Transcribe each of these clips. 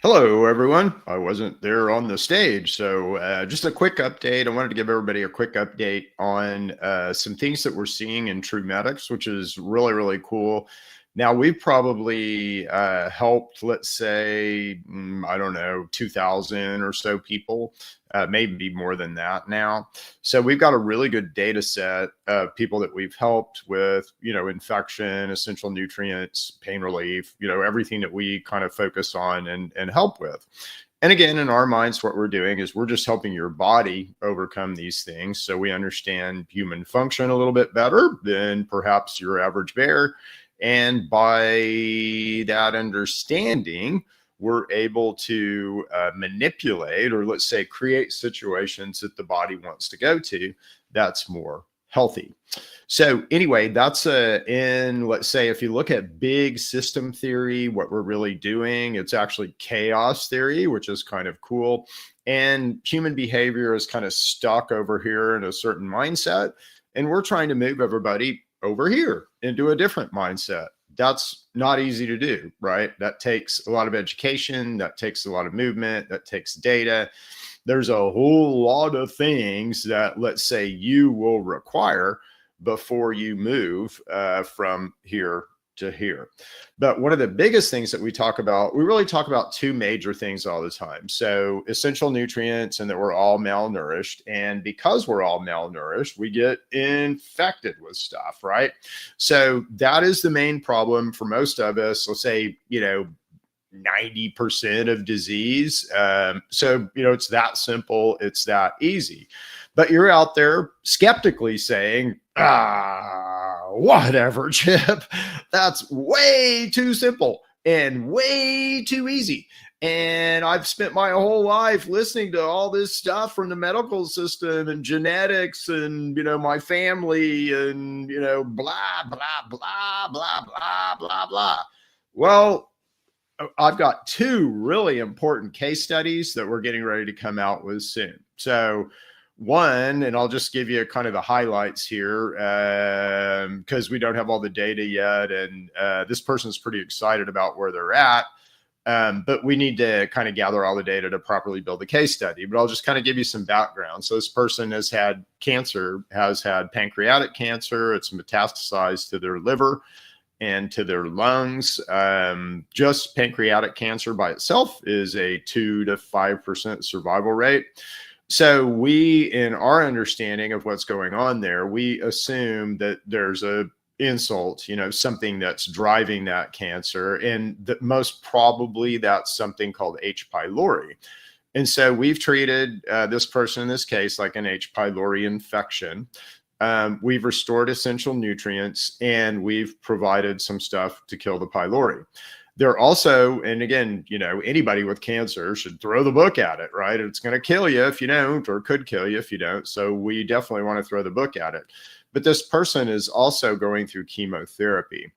Hello, everyone. I wasn't there on the stage, so just a quick update. I wanted to give everybody a quick update on some things that we're seeing in TrueMedX, which is really, really cool. Now, we've probably helped, let's say, I don't know, 2,000 or so people, maybe more than that now. So we've got a really good data set of people that we've helped with, infection, essential nutrients, pain relief, everything that we kind of focus on and help with. And again, in our minds, what we're doing is we're just helping your body overcome these things. So we understand human function a little bit better than perhaps your average bear. And by that understanding, we're able to manipulate, or let's say create situations that the body wants to go to that's more healthy. So anyway, that's let's say, if you look at big system theory, what we're really doing, it's actually chaos theory, which is kind of cool. And human behavior is kind of stuck over here in a certain mindset. And we're trying to move everybody over here into a different mindset. That's not easy to do, right? That takes a lot of education, that takes a lot of movement, that takes data. There's a whole lot of things that, let's say, you will require before you move from here to here. But one of the biggest things that we really talk about two major things all the time. So essential nutrients, and that we're all malnourished. And because we're all malnourished, we get infected with stuff, right? So that is the main problem for most of us. Let's say, 90% of disease. So, it's that simple. It's that easy. But you're out there skeptically saying, whatever, Chip. That's way too simple and way too easy. And I've spent my whole life listening to all this stuff from the medical system and genetics and, my family and, blah, blah, blah, blah, blah, blah, blah. Well, I've got two really important case studies that we're getting ready to come out with soon. So one, and I'll just give you kind of the highlights here because we don't have all the data yet. And this person's pretty excited about where they're at. But we need to kind of gather all the data to properly build the case study. But I'll just kind of give you some background. So this person has had cancer, has had pancreatic cancer. It's metastasized to their liver and to their lungs. Just pancreatic cancer by itself is a 2 to 5% survival rate. So we, in our understanding of what's going on there, we assume that there's a insult, something that's driving that cancer. And that most probably that's something called H. pylori. And so we've treated this person in this case like an H. pylori infection. We've restored essential nutrients, and we've provided some stuff to kill the pylori. They're also, and again, anybody with cancer should throw the book at it, right? It's going to kill you if you don't, or could kill you if you don't. So we definitely want to throw the book at it. But this person is also going through chemotherapy.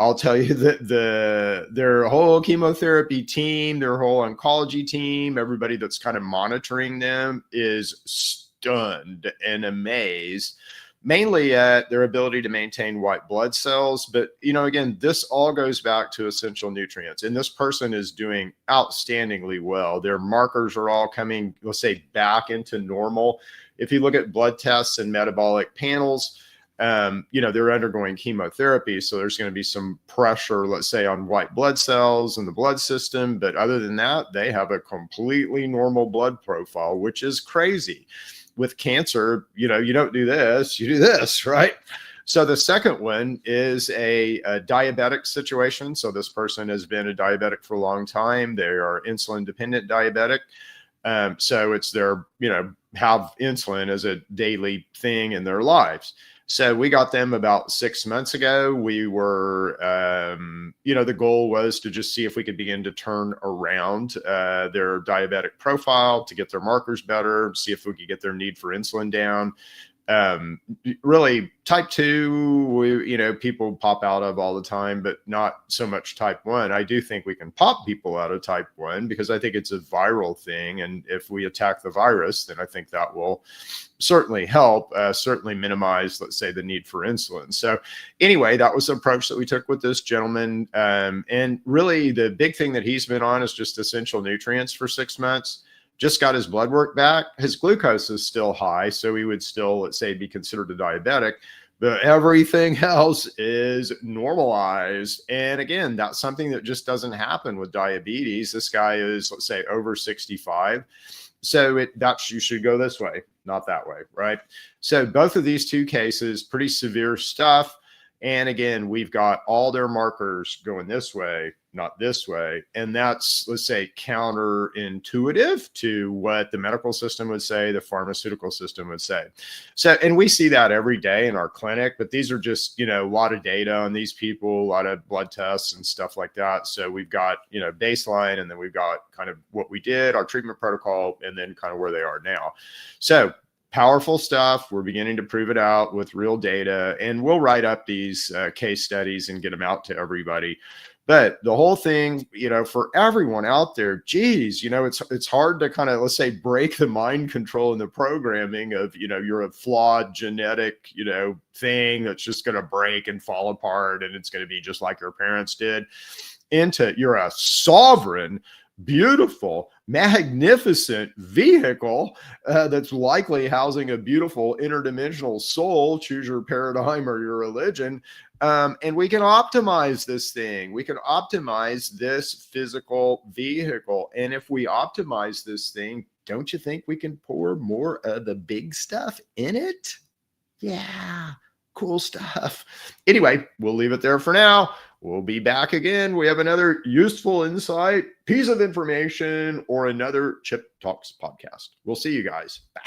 I'll tell you that their whole chemotherapy team, their whole oncology team, everybody that's kind of monitoring them is stunned and amazed, mainly at their ability to maintain white blood cells. But, again, this all goes back to essential nutrients. And this person is doing outstandingly well. Their markers are all coming, let's say, back into normal. If you look at blood tests and metabolic panels, they're undergoing chemotherapy. So there's going to be some pressure, let's say, on white blood cells in the blood system. But other than that, they have a completely normal blood profile, which is crazy. With cancer, you don't do this, you do this, right? So the second one is a diabetic situation. So this person has been a diabetic for a long time. They are insulin dependent diabetic. So it's their, have insulin as a daily thing in their lives. So we got them about 6 months ago. We were, the goal was to just see if we could begin to turn around their diabetic profile, to get their markers better, see if we could get their need for insulin down. Really type 2, people pop out of all the time, but not so much type 1. I do think we can pop people out of type 1 because I think it's a viral thing. And if we attack the virus, then I think that will certainly help, certainly minimize, let's say, the need for insulin. So anyway, that was the approach that we took with this gentleman. And really the big thing that he's been on is just essential nutrients for 6 months. Just got his blood work back. His glucose is still high, so he would still, let's say, be considered a diabetic, but everything else is normalized. And again, that's something that just doesn't happen with diabetes. This guy is, let's say, over 65. So you should go this way, not that way, right? So both of these two cases, pretty severe stuff. And again, we've got all their markers going this way, not this way. And that's, let's say, counterintuitive to what the medical system would say, the pharmaceutical system would say. So, and we see that every day in our clinic, but these are just, a lot of data on these people, a lot of blood tests and stuff like that. So we've got, baseline, and then we've got kind of what we did, our treatment protocol, and then kind of where they are now. So powerful stuff. We're beginning to prove it out with real data, and we'll write up these case studies and get them out to everybody. But the whole thing, for everyone out there, geez, it's hard to kind of, let's say, break the mind control and the programming of, you're a flawed genetic, thing that's just going to break and fall apart, and it's going to be just like your parents did, into you're a sovereign, beautiful, magnificent vehicle that's likely housing a beautiful interdimensional soul. Choose your paradigm or your religion. And we can optimize this thing. We can optimize this physical vehicle. And if we optimize this thing, don't you think we can pour more of the big stuff in it? Yeah, cool stuff. Anyway, we'll leave it there for now. We'll be back again. We have another useful insight, piece of information, or another Chip Talks podcast. We'll see you guys. Bye.